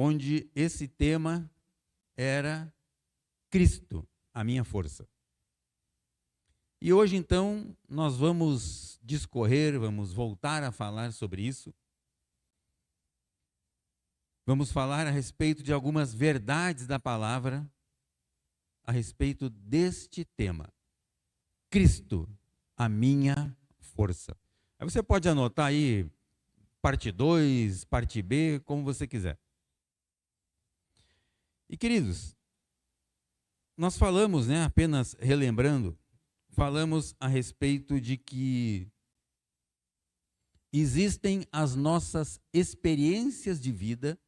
onde esse tema era Cristo, a minha força. E hoje, então, nós vamos discorrer, vamos voltar a falar sobre isso. Vamos falar a respeito de algumas verdades da palavra, a respeito deste tema. Cristo, a minha força. Aí você pode anotar aí, parte 2, parte B, como você quiser. E queridos, nós falamos, apenas relembrando, falamos a respeito de que existem as nossas experiências de vida,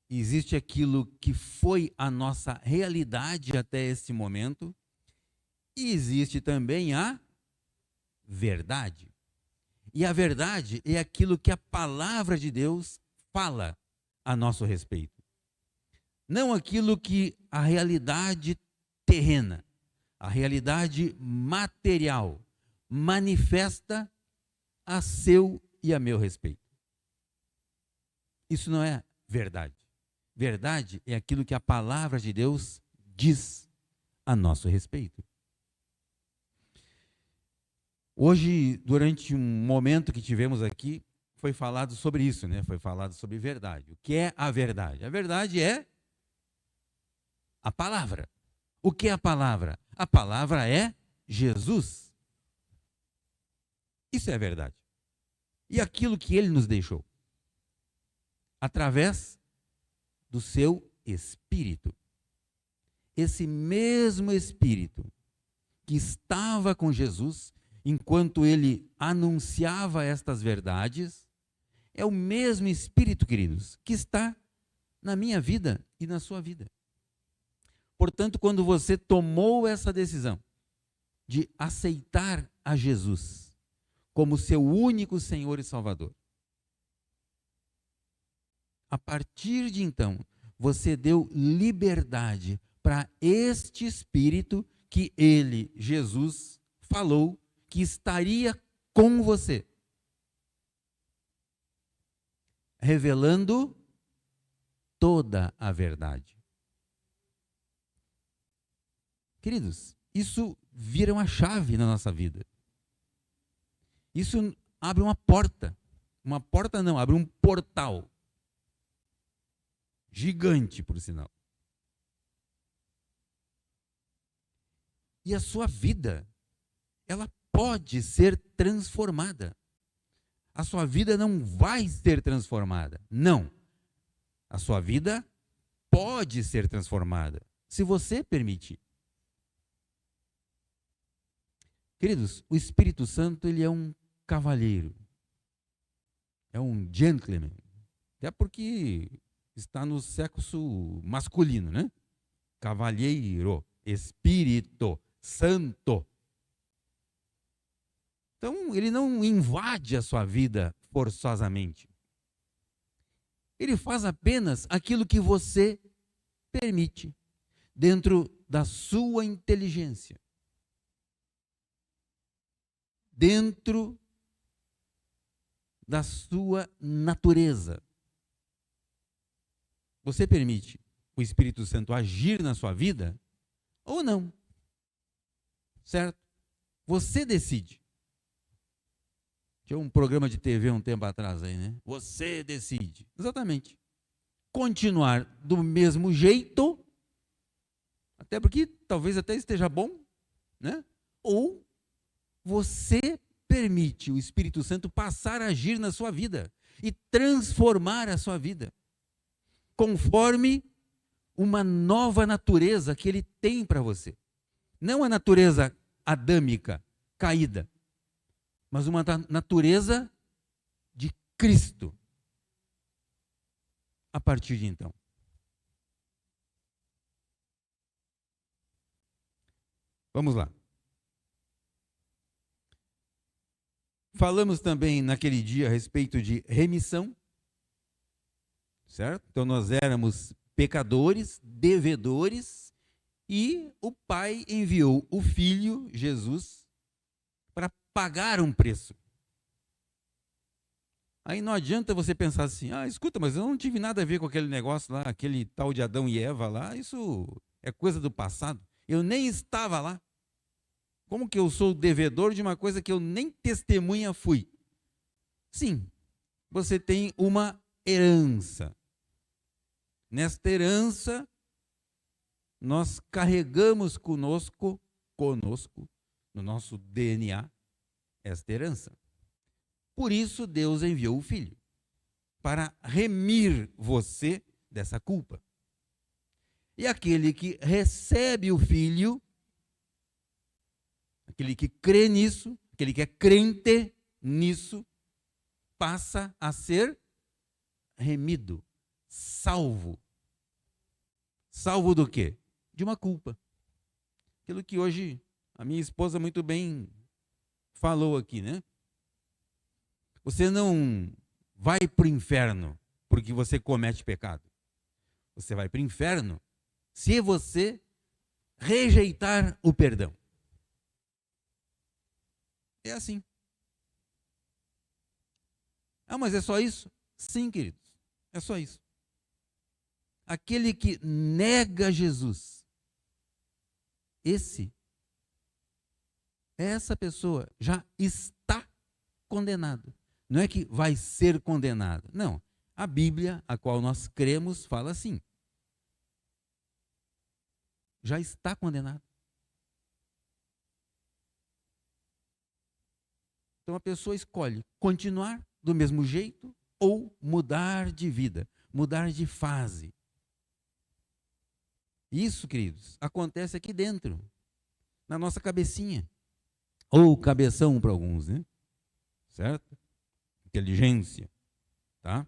existe aquilo que foi a nossa realidade até esse momento, e existe também a verdade. E a verdade é aquilo que a palavra de Deus fala a nosso respeito. Não aquilo que a realidade terrena, a realidade material manifesta a seu e a meu respeito. Isso não é verdade. Verdade é aquilo que a palavra de Deus diz a nosso respeito. Hoje, durante um momento que tivemos aqui, foi falado sobre isso, Foi falado sobre verdade. O que é a verdade? A verdade é a palavra. O que é a palavra? A palavra é Jesus. Isso é a verdade. E aquilo que ele nos deixou, através do seu Espírito. Esse mesmo Espírito que estava com Jesus, enquanto ele anunciava estas verdades, é o mesmo Espírito, queridos, que está na minha vida e na sua vida. Portanto, quando você tomou essa decisão de aceitar a Jesus como seu único Senhor e Salvador, a partir de então, você deu liberdade para este Espírito que ele, Jesus, falou que estaria com você, revelando toda a verdade. Queridos, isso vira uma chave na nossa vida. Isso abre uma porta. Uma porta não, abre um portal. Gigante, por sinal. E a sua vida, ela pode ser transformada. A sua vida não vai ser transformada. Não. A sua vida pode ser transformada, se você permitir. Queridos, o Espírito Santo, ele é um cavalheiro. É um gentleman. Até porque está no sexo masculino, Cavalheiro, Espírito Santo. Então, ele não invade a sua vida forçosamente. Ele faz apenas aquilo que você permite, dentro da sua inteligência, dentro da sua natureza. Você permite o Espírito Santo agir na sua vida ou não? Certo? Você decide. Tinha um programa de TV um tempo atrás aí, Você decide. Exatamente. Continuar do mesmo jeito, até porque talvez até esteja bom, Ou você permite o Espírito Santo passar a agir na sua vida e transformar a sua vida, conforme uma nova natureza que ele tem para você. Não a natureza adâmica, caída, mas uma natureza de Cristo. A partir de então. Vamos lá. Falamos também naquele dia a respeito de remissão, certo? Então nós éramos pecadores, devedores, e o Pai enviou o Filho, Jesus, para pagar um preço. Aí não adianta você pensar assim, escuta, mas eu não tive nada a ver com aquele negócio lá, aquele tal de Adão e Eva lá, isso é coisa do passado. Eu nem estava lá. Como que eu sou devedor de uma coisa que eu nem testemunha fui? Sim, você tem uma herança. Nesta herança, nós carregamos conosco, no nosso DNA, esta herança. Por isso, Deus enviou o Filho, para remir você dessa culpa. E aquele que recebe o Filho, aquele que crê nisso, aquele que é crente nisso, passa a ser remido, salvo. Salvo do quê? De uma culpa. Aquilo que hoje a minha esposa muito bem falou aqui, né? Você não vai para o inferno porque você comete pecado. Você vai para o inferno se você rejeitar o perdão. É assim. Mas é só isso? Sim, queridos. É só isso. Aquele que nega Jesus, essa pessoa já está condenado. Não é que vai ser condenado. Não. A Bíblia, a qual nós cremos, fala assim. Já está condenado. Então a pessoa escolhe continuar do mesmo jeito ou mudar de vida, mudar de fase. Isso, queridos, acontece aqui dentro, na nossa cabecinha. Ou cabeção para alguns, né? Certo? Inteligência. Tá?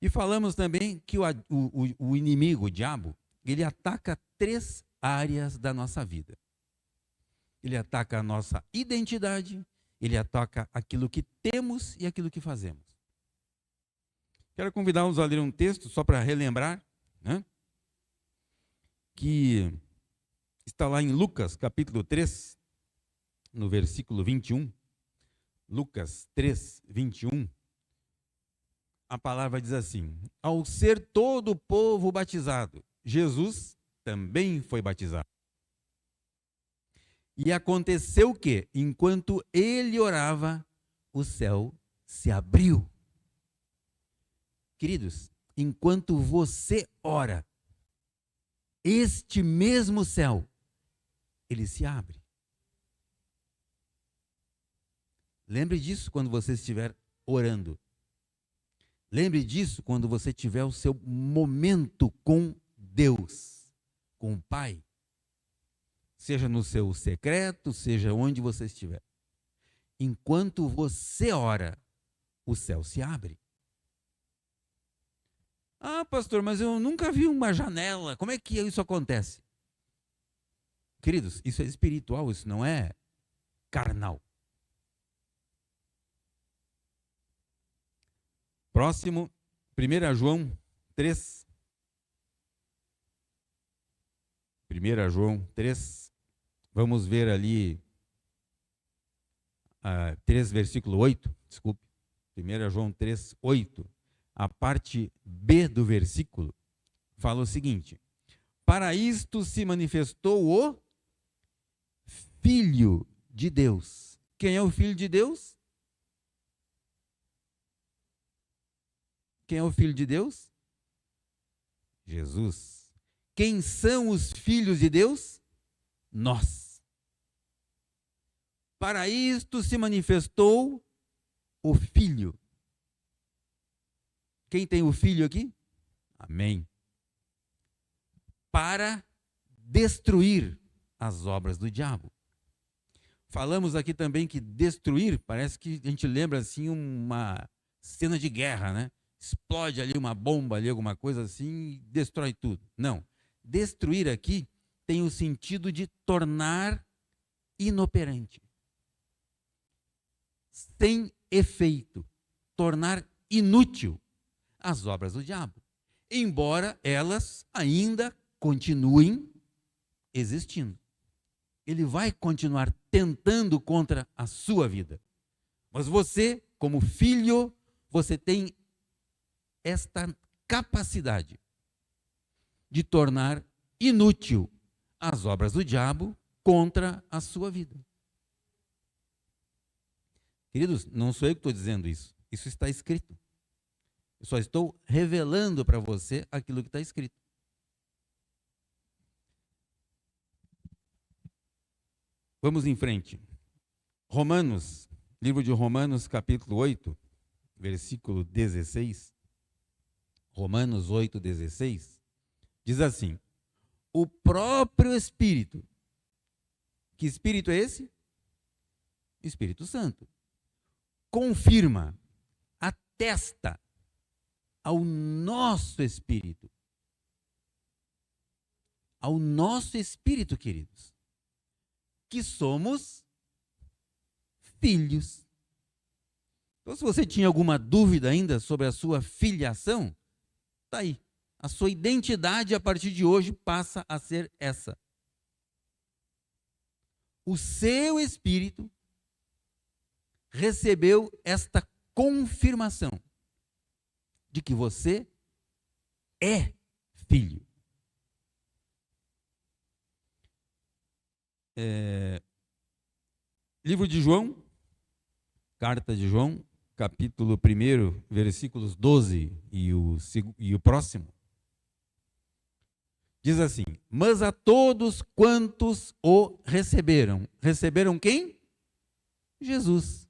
E falamos também que o inimigo, o diabo, ele ataca 3 áreas da nossa vida. Ele ataca a nossa identidade, ele ataca aquilo que temos e aquilo que fazemos. Quero convidá-los a ler um texto, só para relembrar, né? Que está lá em Lucas, capítulo 3, no versículo 21. Lucas 3, 21. A palavra diz assim: ao ser todo o povo batizado, Jesus também foi batizado. E aconteceu que, enquanto ele orava, o céu se abriu. Queridos, enquanto você ora, este mesmo céu, ele se abre. Lembre disso quando você estiver orando. Lembre disso quando você tiver o seu momento com Deus, com o Pai. Seja no seu secreto, seja onde você estiver. Enquanto você ora, o céu se abre. Pastor, mas eu nunca vi uma janela. Como é que isso acontece? Queridos, isso é espiritual, isso não é carnal. Próximo, 1 João 3. 1 João 3. Vamos ver ali 3, versículo 8. Desculpe. 1 João 3, 8. A parte B do versículo fala o seguinte: para isto se manifestou o Filho de Deus. Quem é o Filho de Deus? Quem é o Filho de Deus? Jesus. Quem são os filhos de Deus? Nós. Para isto se manifestou o Filho. Quem tem o Filho aqui? Amém. Para destruir as obras do diabo. Falamos aqui também que destruir, parece que a gente lembra assim uma cena de guerra, né? Explode ali uma bomba, ali alguma coisa assim e destrói tudo. Não. Destruir aqui tem o sentido de tornar inoperante. Sem efeito. Tornar inútil as obras do diabo. Embora elas ainda continuem existindo. Ele vai continuar tentando contra a sua vida. Mas você, como filho, você tem esta capacidade de tornar inútil as obras do diabo contra a sua vida. Queridos, não sou eu que estou dizendo isso. Isso está escrito. Eu só estou revelando para você aquilo que está escrito. Vamos em frente. Romanos, livro de Romanos, capítulo 8, versículo 16. Romanos 8, 16. Diz assim: o próprio Espírito. Que Espírito é esse? Espírito Santo. Confirma, atesta ao nosso espírito. Ao nosso espírito, queridos, que somos filhos. Então, se você tinha alguma dúvida ainda sobre a sua filiação, está aí. A sua identidade a partir de hoje passa a ser essa. O seu espírito recebeu esta confirmação de que você é filho. Livro de João, carta de João, capítulo 1, versículos 12 e o próximo. Diz assim: mas a todos quantos o receberam. Receberam quem? Jesus,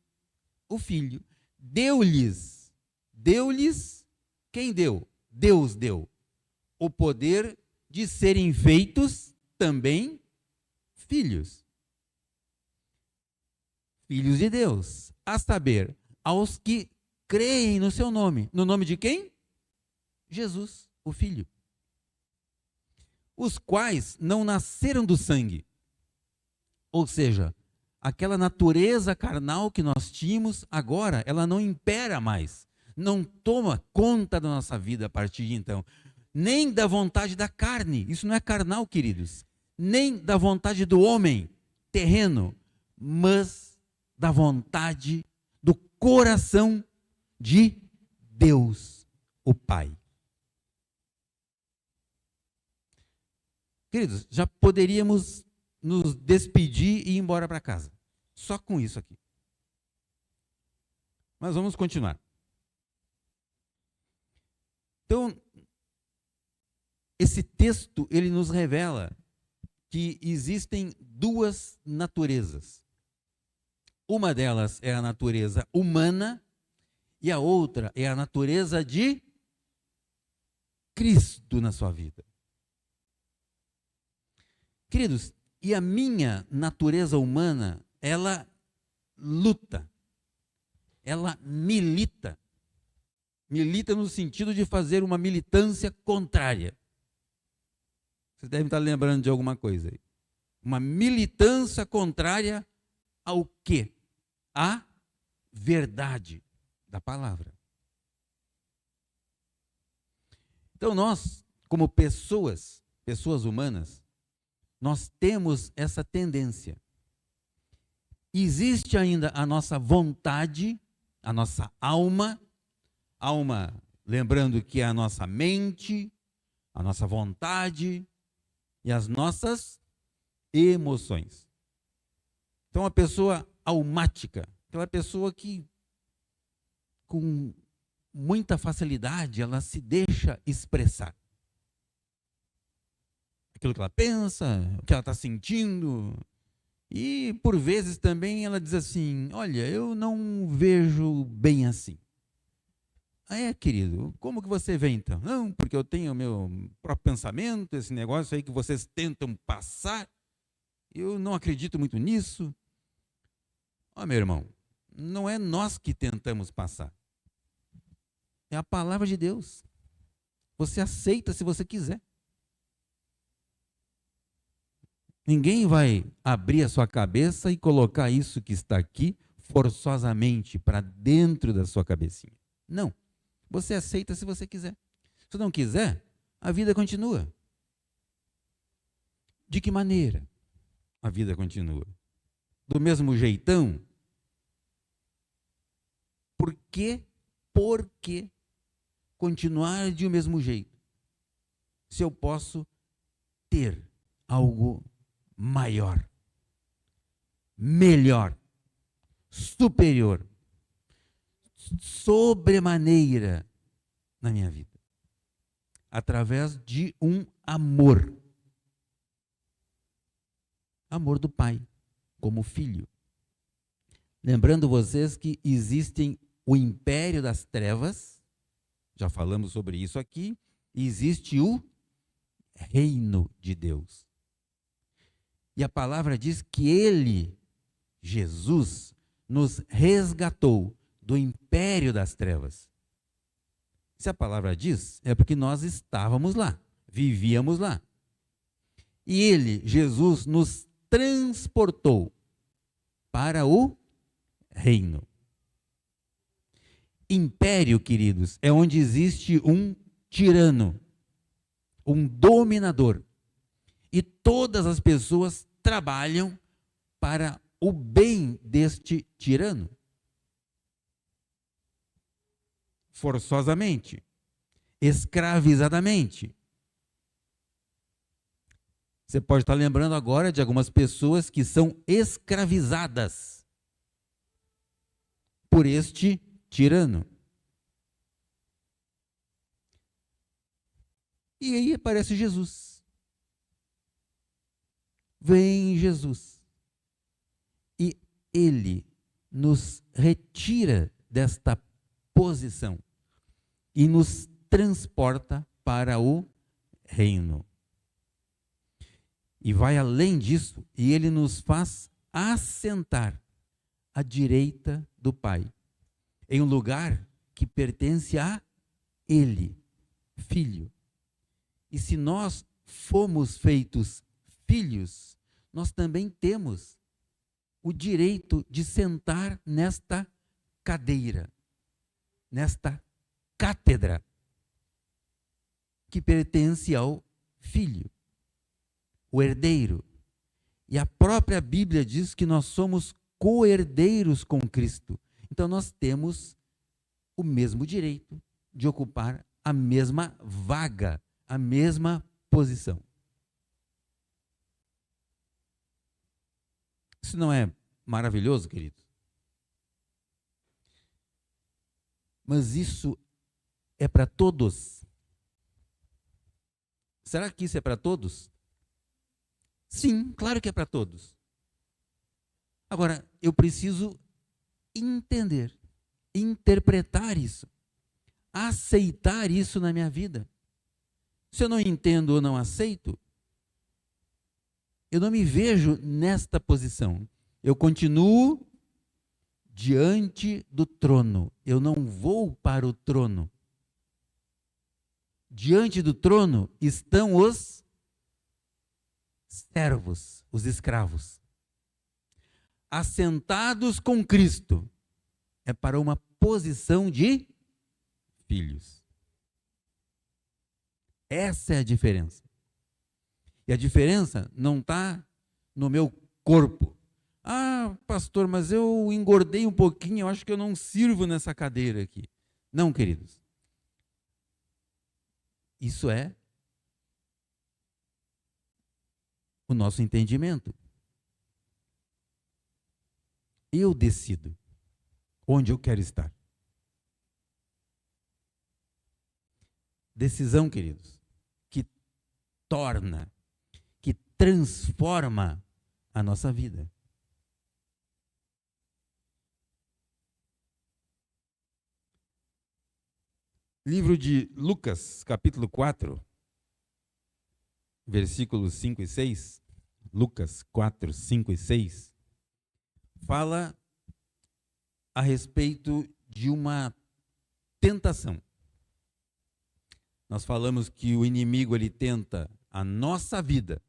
o Filho. Deu-lhes, quem deu? Deus deu o poder de serem feitos também filhos. Filhos de Deus, a saber, aos que creem no seu nome. No nome de quem? Jesus, o Filho. Os quais não nasceram do sangue. Ou seja, aquela natureza carnal que nós tínhamos, agora ela não impera mais. Não toma conta da nossa vida a partir de então. Nem da vontade da carne. Isso não é carnal, queridos. Nem da vontade do homem terreno. Mas da vontade do coração de Deus, o Pai. Queridos, já poderíamos nos despedir e ir embora para casa. Só com isso aqui. Mas vamos continuar. Então, esse texto, ele nos revela que existem duas naturezas. Uma delas é a natureza humana e a outra é a natureza de Cristo na sua vida. Queridos, e a minha natureza humana, ela luta, ela milita. Milita no sentido de fazer uma militância contrária. Vocês devem estar lembrando de alguma coisa aí. Uma militância contrária ao quê? À verdade da palavra. Então nós, como pessoas humanas, nós temos essa tendência. Existe ainda a nossa vontade, a nossa alma, lembrando que é a nossa mente, a nossa vontade e as nossas emoções. Então a pessoa almática, aquela pessoa que com muita facilidade ela se deixa expressar. Aquilo que ela pensa, o que ela está sentindo. E, por vezes, também ela diz assim, olha, eu não vejo bem assim. Querido, como que você vê então? Não, porque eu tenho o meu próprio pensamento, esse negócio aí que vocês tentam passar. Eu não acredito muito nisso. Meu irmão, não é nós que tentamos passar. É a palavra de Deus. Você aceita se você quiser. Ninguém vai abrir a sua cabeça e colocar isso que está aqui forçosamente para dentro da sua cabecinha. Não. Você aceita se você quiser. Se não quiser, a vida continua. De que maneira a vida continua? Do mesmo jeitão? Por que por que continuar de um mesmo jeito, se eu posso ter algo maior, melhor, superior, sobremaneira na minha vida, através de um amor do Pai como filho. Lembrando vocês que existem o império das trevas, já falamos sobre isso aqui, e existe o reino de Deus. E a palavra diz que ele, Jesus, nos resgatou do império das trevas. Se a palavra diz, é porque nós estávamos lá, vivíamos lá. E ele, Jesus, nos transportou para o reino. Império, queridos, é onde existe um tirano, um dominador. E todas as pessoas trabalham para o bem deste tirano. Forçosamente, escravizadamente. Você pode estar lembrando agora de algumas pessoas que são escravizadas por este tirano. E aí aparece Jesus. Vem Jesus. E ele nos retira desta posição e nos transporta para o reino. E vai além disso, e ele nos faz assentar à direita do Pai, em um lugar que pertence a ele, filho. E se nós fomos feitos filhos, nós também temos o direito de sentar nesta cadeira, nesta cátedra, que pertence ao filho, o herdeiro. E a própria Bíblia diz que nós somos co-herdeiros com Cristo. Então nós temos o mesmo direito de ocupar a mesma vaga, a mesma posição. Isso não é maravilhoso, queridos? Mas isso é para todos. Será que isso é para todos? Sim, claro que é para todos. Agora, eu preciso entender, interpretar isso, aceitar isso na minha vida. Se eu não entendo ou não aceito, eu não me vejo nesta posição. Eu continuo diante do trono. Eu não vou para o trono. Diante do trono estão os servos, os escravos. Assentados com Cristo é para uma posição de filhos. Essa é a diferença. E a diferença não está no meu corpo. Ah, pastor, mas eu engordei um pouquinho, eu acho que eu não sirvo nessa cadeira aqui. Não, queridos. Isso é o nosso entendimento. Eu decido onde eu quero estar. Decisão, queridos, que torna, que transforma a nossa vida. Livro de Lucas, capítulo 4, versículos 5 e 6, Lucas 4, 5 e 6, fala a respeito de uma tentação. Nós falamos que o inimigo ele tenta a nossa vida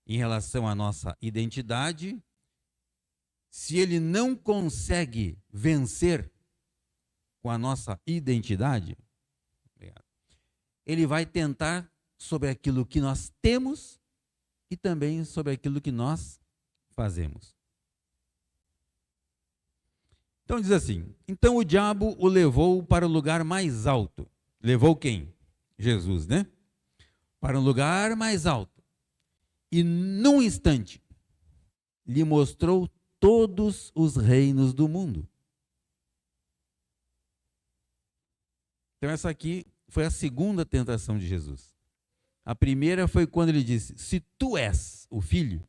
em relação à nossa identidade. Se ele não consegue vencer com a nossa identidade, ele vai tentar sobre aquilo que nós temos e também sobre aquilo que nós fazemos. Então diz assim: então o diabo o levou para o lugar mais alto. Levou quem? Jesus, né? Para um lugar mais alto. E num instante lhe mostrou todos os reinos do mundo. Então essa aqui foi a segunda tentação de Jesus. A primeira foi quando ele disse: se tu és o filho,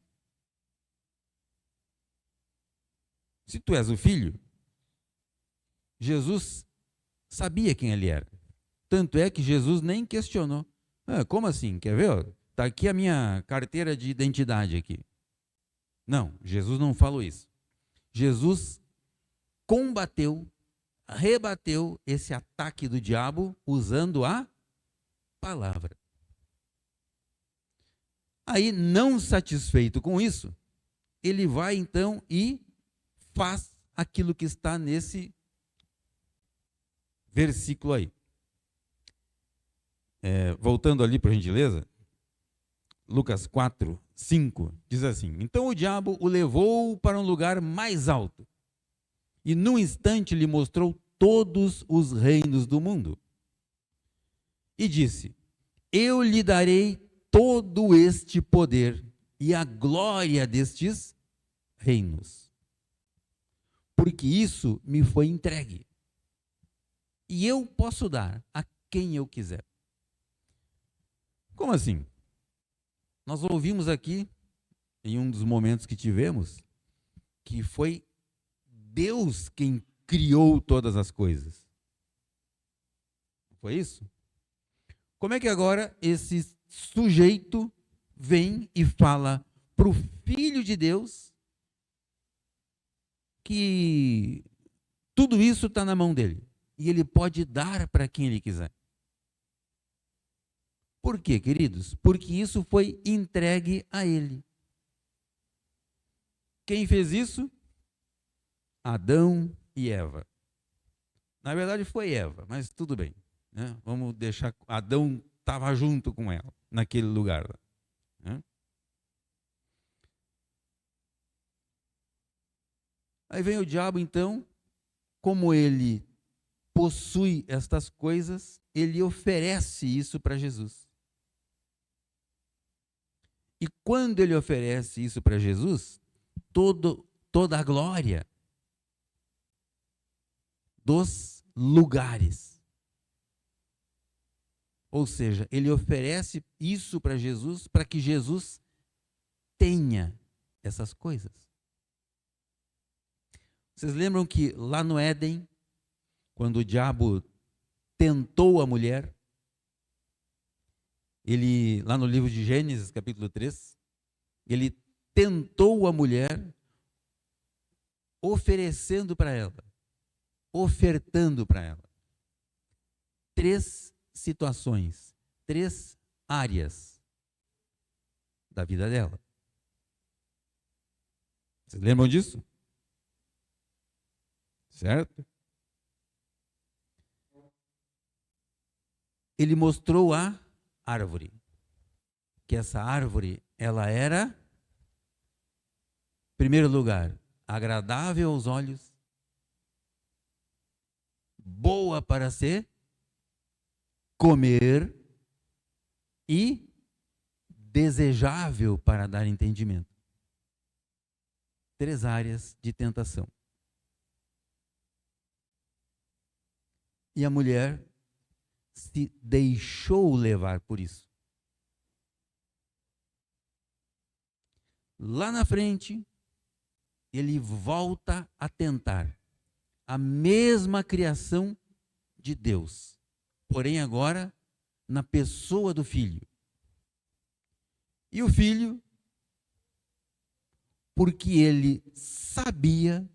Jesus sabia quem ele era. Tanto é que Jesus nem questionou. Como assim? Quer ver? Está aqui a minha carteira de identidade aqui. Não, Jesus não falou isso. Jesus combateu, rebateu esse ataque do diabo usando a palavra. Aí, não satisfeito com isso, ele vai então e faz aquilo que está nesse versículo aí. Voltando ali, por gentileza, Lucas 4, 5, diz assim: então o diabo o levou para um lugar mais alto e num instante lhe mostrou todos os reinos do mundo e disse: eu lhe darei todo este poder e a glória destes reinos, porque isso me foi entregue e eu posso dar a quem eu quiser. Como assim? Nós ouvimos aqui, em um dos momentos que tivemos, que foi Deus quem criou todas as coisas. Foi isso? Como é que agora esse sujeito vem e fala para o Filho de Deus que tudo isso está na mão dele e ele pode dar para quem ele quiser? Por quê, queridos? Porque isso foi entregue a ele. Quem fez isso? Adão e Eva. Na verdade foi Eva, mas tudo bem, né? Vamos deixar. Adão estava junto com ela, naquele lugar lá, né? Aí vem o diabo, então, como ele possui estas coisas, ele oferece isso para Jesus. E quando ele oferece isso para Jesus, toda a glória dos lugares. Ou seja, ele oferece isso para Jesus para que Jesus tenha essas coisas. Vocês lembram que lá no Éden, quando o diabo tentou a mulher, ele, lá no livro de Gênesis, capítulo 3, ele tentou a mulher oferecendo para ela, ofertando para ela 3 situações, 3 áreas da vida dela. Vocês lembram disso? Certo? Ele mostrou a árvore, que essa árvore, ela era, em primeiro lugar, agradável aos olhos, boa para se comer e desejável para dar entendimento. 3 áreas de tentação. E a mulher se deixou levar por isso. Lá na frente, ele volta a tentar a mesma criação de Deus, porém agora na pessoa do filho. E o filho, porque ele sabia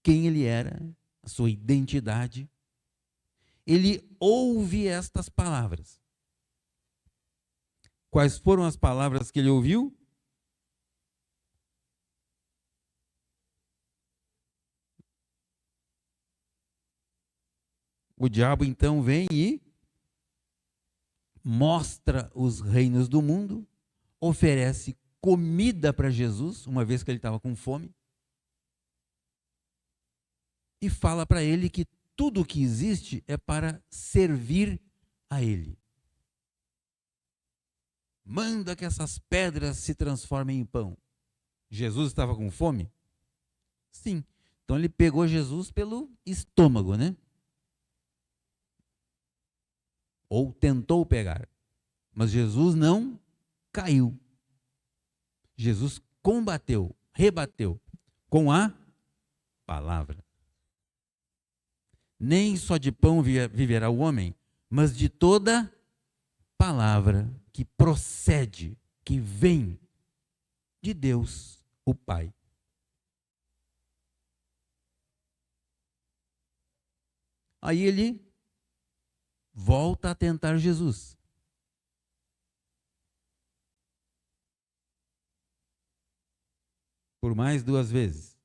quem ele era, a sua identidade, ele ouve estas palavras. Quais foram as palavras que ele ouviu? O diabo então vem e mostra os reinos do mundo, oferece comida para Jesus, uma vez que ele estava com fome. e fala para ele que tudo o que existe é para servir a ele. Manda que essas pedras se transformem em pão. Jesus estava com fome? Sim. Então ele pegou Jesus pelo estômago, né? Ou tentou pegar. Mas Jesus não caiu. Jesus combateu, rebateu com a palavra. Nem só de pão viverá o homem, mas de toda palavra que procede, que vem de Deus, o Pai. Aí ele volta a tentar Jesus. Por mais 2 vezes.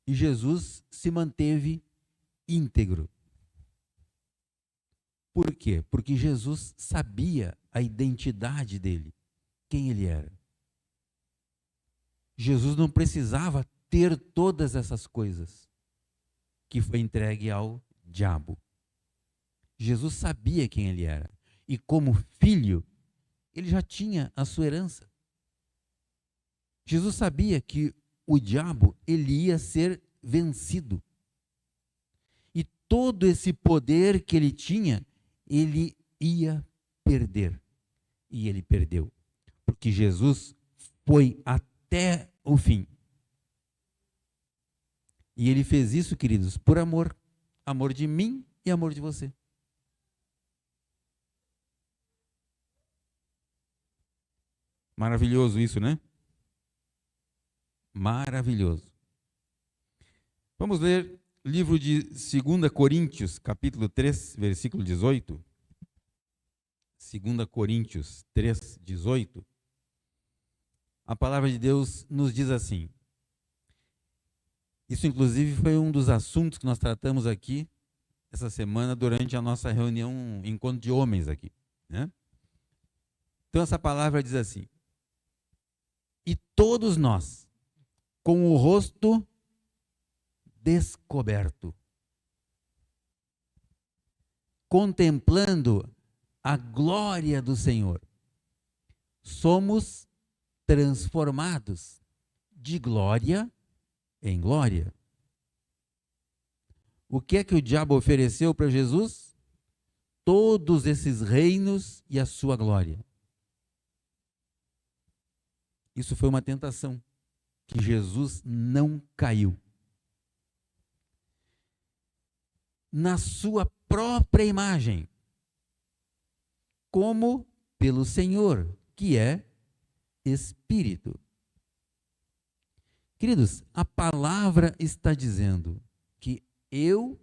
E Jesus se manteve íntegro. Por quê? Porque Jesus sabia a identidade dele, quem ele era. Jesus não precisava ter todas essas coisas que foi entregue ao diabo. Jesus sabia quem ele era. E como filho, ele já tinha a sua herança. Jesus sabia que o diabo, ele ia ser vencido. E todo esse poder que ele tinha, ele ia perder. E ele perdeu. Porque Jesus foi até o fim. E ele fez isso, queridos, por amor. Amor de mim e amor de você. Maravilhoso isso, né? Maravilhoso. Vamos ler livro de 2 Coríntios, capítulo 3, versículo 18. 2 Coríntios 3, 18. A palavra de Deus nos diz assim. Isso, inclusive, foi um dos assuntos que nós tratamos aqui essa semana durante a nossa reunião, encontro de homens aqui, né? Então, essa palavra diz assim: e todos nós, com o rosto descoberto, contemplando a glória do Senhor, somos transformados de glória em glória. O que é que o diabo ofereceu para Jesus? Todos esses reinos e a sua glória. Isso foi uma tentação, que Jesus não caiu. Na sua própria imagem, como pelo Senhor, que é Espírito. Queridos, a palavra está dizendo que eu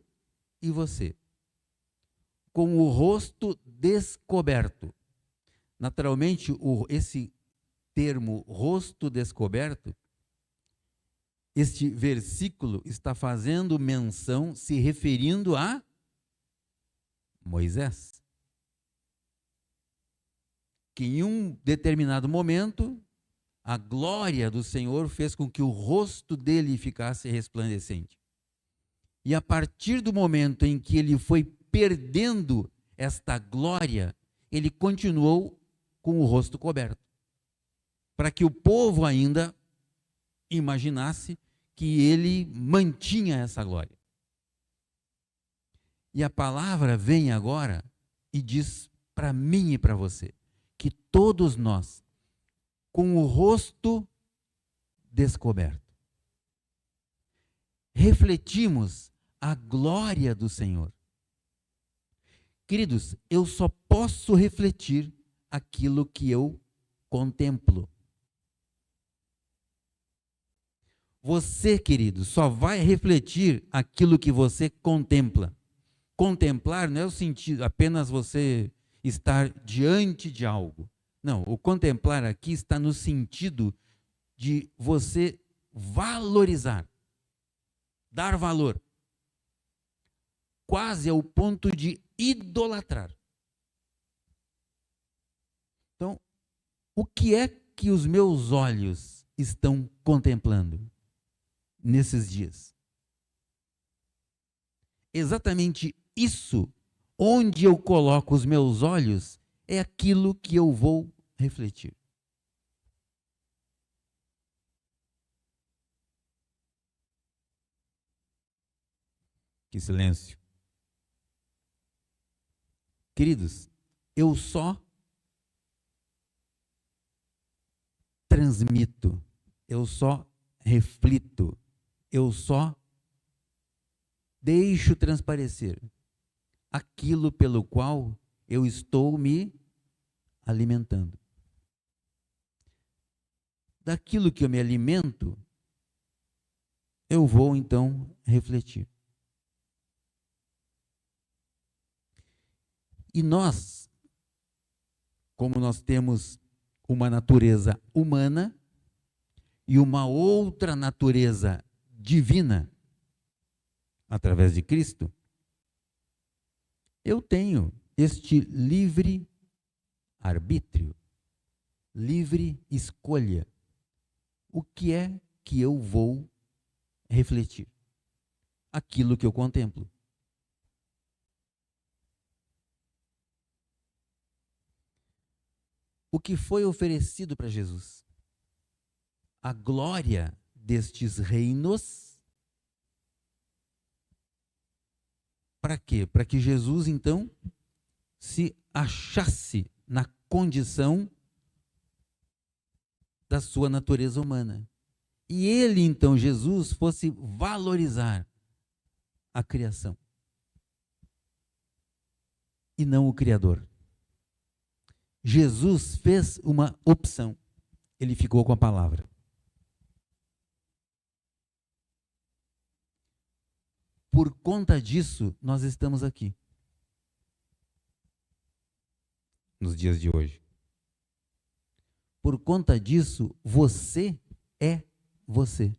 e você, com o rosto descoberto, naturalmente esse termo rosto descoberto, este versículo está fazendo menção, se referindo a Moisés, que em um determinado momento, a glória do Senhor fez com que o rosto dele ficasse resplandecente. E a partir do momento em que ele foi perdendo esta glória, ele continuou com o rosto coberto, para que o povo ainda imaginasse que ele mantinha essa glória. E a palavra vem agora e diz para mim e para você, que todos nós, com o rosto descoberto, refletimos a glória do Senhor. Queridos, eu só posso refletir aquilo que eu contemplo. Você, querido, só vai refletir aquilo que você contempla. Contemplar não é o sentido apenas você estar diante de algo. Não, o contemplar aqui está no sentido de você valorizar, dar valor, quase ao ponto de idolatrar. Então, o que é que os meus olhos estão contemplando nesses dias? exatamente isso, onde eu coloco os meus olhos, é aquilo que eu vou refletir. Que silêncio. Queridos, eu só transmito, eu só reflito, eu só deixo transparecer aquilo pelo qual eu estou me alimentando. Daquilo que eu me alimento, eu vou então refletir. E nós, como nós temos uma natureza humana e uma outra natureza divina, através de Cristo, eu tenho este livre arbítrio, livre escolha. O que é que eu vou refletir? Aquilo que eu contemplo. O que foi oferecido para Jesus? A glória destes reinos. Para quê? Para que Jesus, então, se achasse na condição da sua natureza humana. E ele, então, Jesus, fosse valorizar a criação. E não o Criador. Jesus fez uma opção. Ele ficou com a palavra. Por conta disso, nós estamos aqui. Nos dias de hoje. Por conta disso, você é você.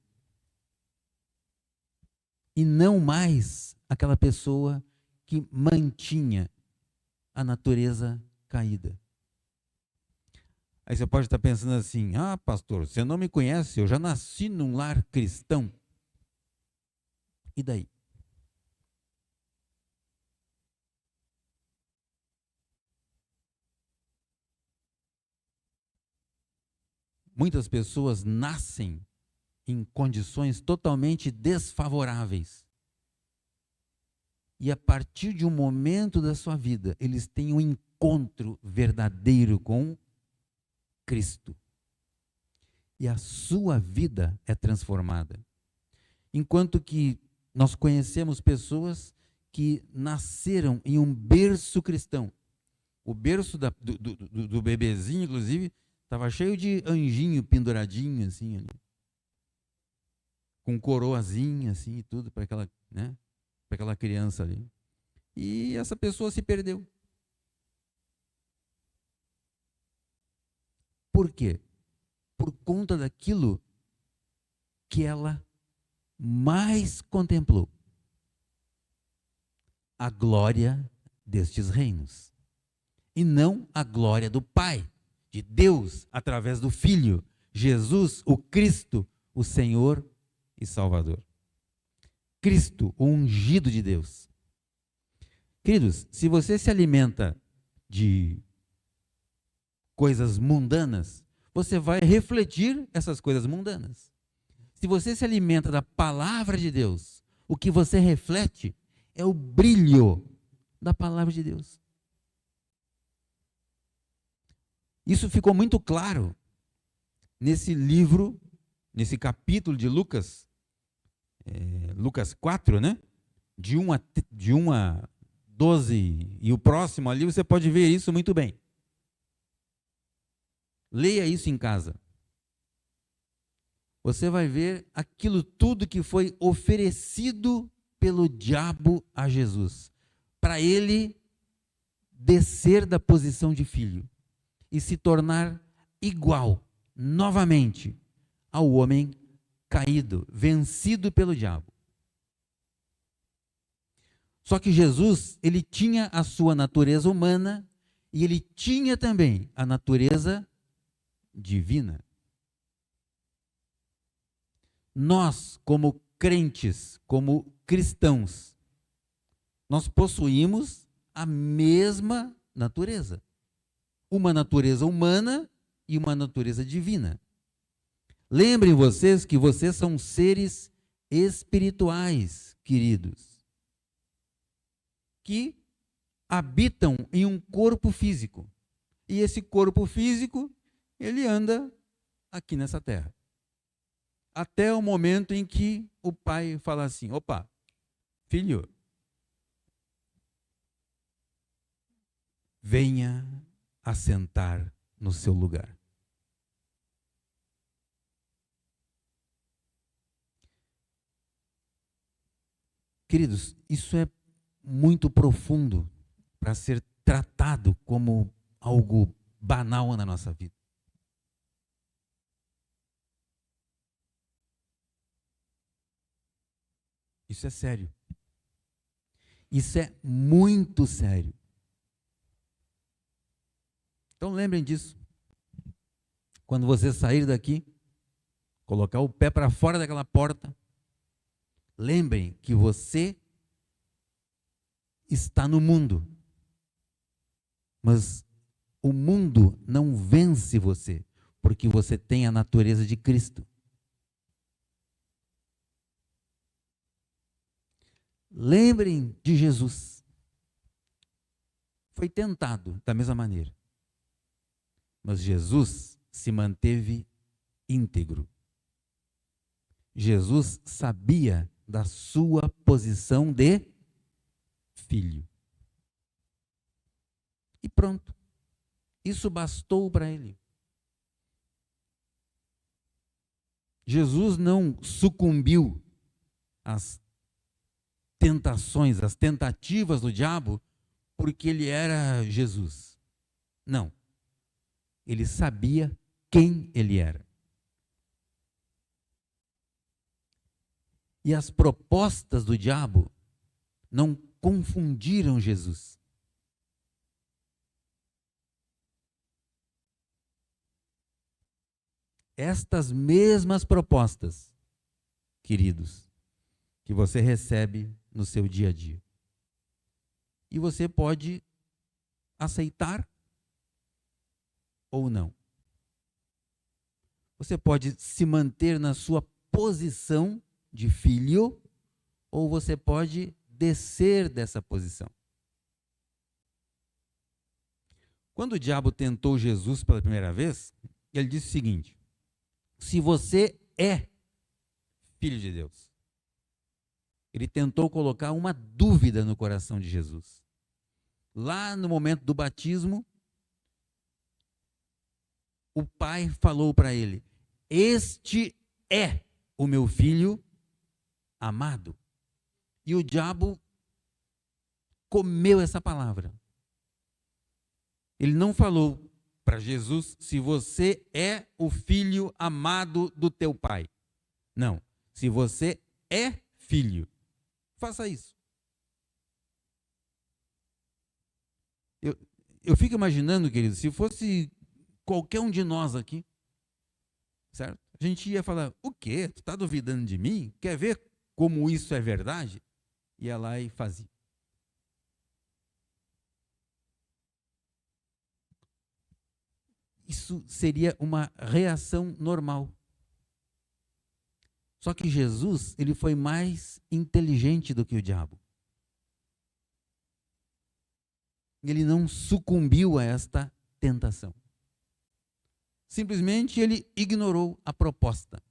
E não mais aquela pessoa que mantinha a natureza caída. Aí você pode estar pensando assim: ah, pastor, você não me conhece, eu já nasci num lar cristão. E daí? Muitas pessoas nascem em condições totalmente desfavoráveis. E a partir de um momento da sua vida, eles têm um encontro verdadeiro com Cristo. E a sua vida é transformada. Enquanto que nós conhecemos pessoas que nasceram em um berço cristão. O berço do bebezinho, inclusive, estava cheio de anjinho penduradinho, assim, ali. Com coroazinha, assim, e tudo, para aquela, né, para aquela criança ali. E essa pessoa se perdeu. Por quê? Por conta daquilo que ela mais contemplou. A glória destes reinos. E não a glória do Pai, de Deus, através do Filho, Jesus, o Cristo, o Senhor e Salvador. Cristo, o ungido de Deus. Queridos, se você se alimenta de coisas mundanas, você vai refletir essas coisas mundanas. Se você se alimenta da palavra de Deus, o que você reflete é o brilho da palavra de Deus. Isso ficou muito claro nesse livro, nesse capítulo de Lucas, Lucas 4, né? De 1 a 12, e o próximo ali você pode ver isso muito bem. Leia isso em casa. Você vai ver aquilo tudo que foi oferecido pelo diabo a Jesus, para ele descer da posição de filho e se tornar igual, novamente, ao homem caído, vencido pelo diabo. Só que Jesus, ele tinha a sua natureza humana e ele tinha também a natureza divina. Nós, como crentes, como cristãos, Nós possuímos a mesma natureza. Uma natureza humana e uma natureza divina. Lembrem vocês que vocês são seres espirituais, queridos, que habitam em um corpo físico. E esse corpo físico, ele anda aqui nessa terra. Até o momento em que o pai fala assim: opa, filho, venha assentar no seu lugar. Queridos, isso é muito profundo para ser tratado como algo banal na nossa vida. Isso é sério. Isso é muito sério. Então lembrem disso. Quando você sair daqui, colocar o pé para fora daquela porta, lembrem que você está no mundo, mas o mundo não vence você, porque você tem a natureza de Cristo. Lembrem de Jesus. Foi tentado da mesma maneira, mas Jesus se manteve íntegro. Jesus sabia da sua posição de filho. E pronto. Isso bastou para ele. Jesus não sucumbiu às tentações, às tentativas do diabo, porque ele era Jesus. Não. Ele sabia quem ele era. E as propostas do diabo não confundiram Jesus. Estas mesmas propostas, queridos, que você recebe no seu dia a dia. E você pode aceitar ou não. Você pode se manter na sua posição de filho, ou você pode descer dessa posição. Quando o diabo tentou Jesus pela primeira vez, ele disse o seguinte: se você é filho de Deus. Ele tentou colocar uma dúvida no coração de Jesus. Lá no momento do batismo, o pai falou para ele: este é o meu filho amado. E o diabo comeu essa palavra. Ele não falou para Jesus: se você é o filho amado do teu pai. Não. Se você é filho, faça isso. Eu fico imaginando, querido, se fosse qualquer um de nós aqui, certo? A gente ia falar: o quê? Tu está duvidando de mim? Quer ver como isso é verdade? Ia lá e fazia. Isso seria uma reação normal. Só que Jesus, ele foi mais inteligente do que o diabo. Ele não sucumbiu a esta tentação. Simplesmente ele ignorou a proposta.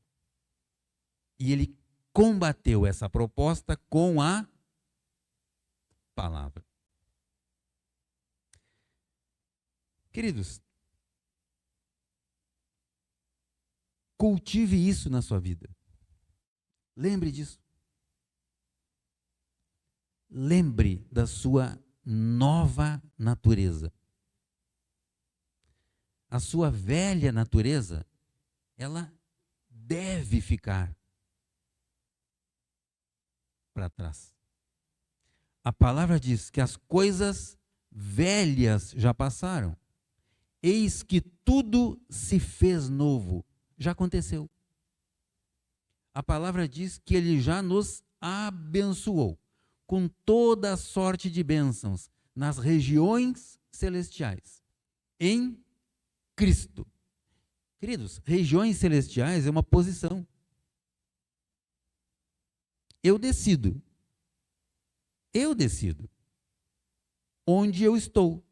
E ele combateu essa proposta com a palavra. Queridos, cultive isso na sua vida. Lembre disso. Lembre da sua nova natureza. A sua velha natureza, ela deve ficar para trás. A palavra diz que as coisas velhas já passaram. Eis que tudo se fez novo. Já aconteceu. A palavra diz que ele já nos abençoou. com toda a sorte de bênçãos nas regiões celestiais, em Cristo. Queridos, regiões celestiais é uma posição. Eu decido onde eu estou.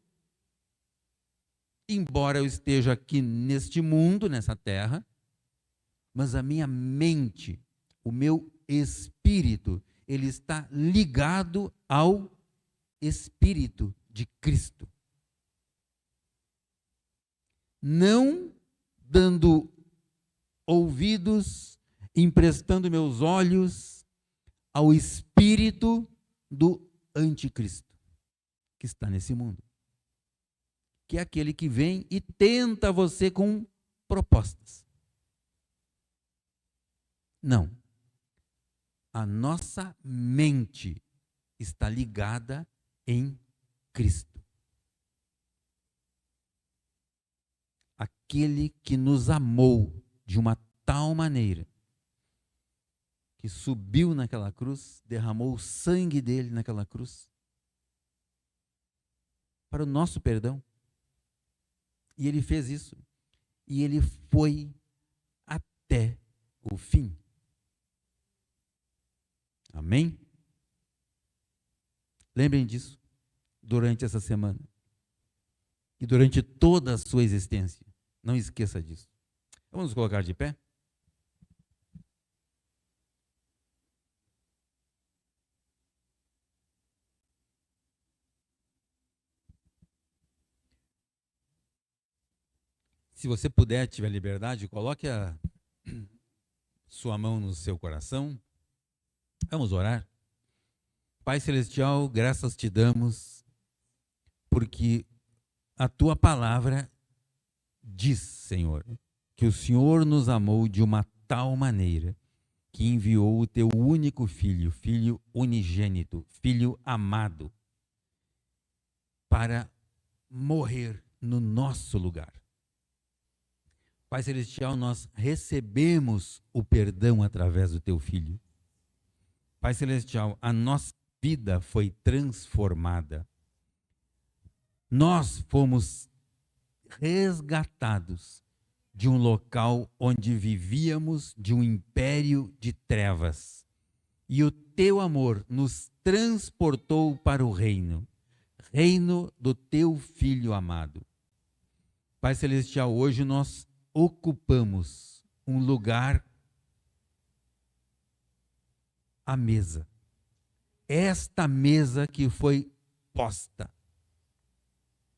Embora eu esteja aqui neste mundo, nessa terra, mas a minha mente, o meu espírito, ele está ligado ao Espírito de Cristo. Não dando ouvidos, emprestando meus olhos ao espírito do anticristo que está nesse mundo, que é aquele que vem e tenta você com propostas. Não. A nossa mente está ligada em Cristo. Aquele que nos amou de uma tal maneira que subiu naquela cruz, derramou o sangue dele naquela cruz para o nosso perdão. E ele fez isso. E ele foi até o fim. Amém? Lembrem disso durante essa semana. E durante toda a sua existência. Não esqueça disso. Vamos nos colocar de pé? Se você puder, tiver liberdade, coloque a sua mão no seu coração. Vamos orar. Pai Celestial, graças te damos, porque a tua palavra diz, Senhor, que o Senhor nos amou de uma tal maneira que enviou o teu único filho, filho unigênito, filho amado, para morrer no nosso lugar. Pai Celestial, nós recebemos o perdão através do teu filho. Pai Celestial, a nossa vida foi transformada. Nós fomos resgatados de um local onde vivíamos de um império de trevas. E o teu amor nos transportou para o reino do teu Filho amado. Pai Celestial, hoje nós ocupamos um lugar à mesa. Esta mesa que foi posta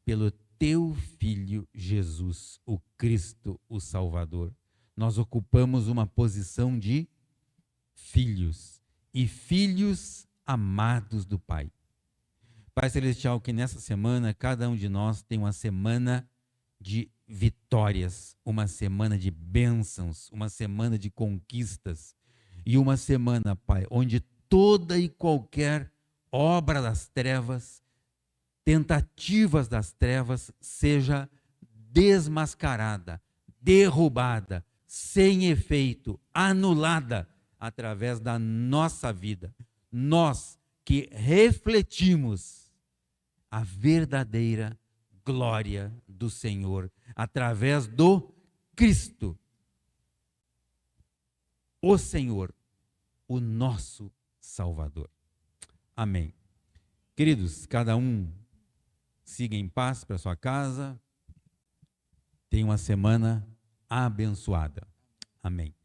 pelo teu Filho Jesus, o Cristo, o Salvador. Nós ocupamos uma posição de filhos e filhos amados do Pai. Pai Celestial, que nessa semana cada um de nós tem uma semana de vitórias, uma semana de bênçãos, uma semana de conquistas e uma semana, Pai, onde toda e qualquer obra das trevas, tentativas das trevas, seja desmascarada, derrubada, sem efeito, anulada através da nossa vida. Nós que refletimos a verdadeira glória do Senhor através do Cristo, o Senhor, o nosso Salvador. Amém. Queridos, cada um siga em paz para sua casa. Tenha uma semana abençoada. Amém.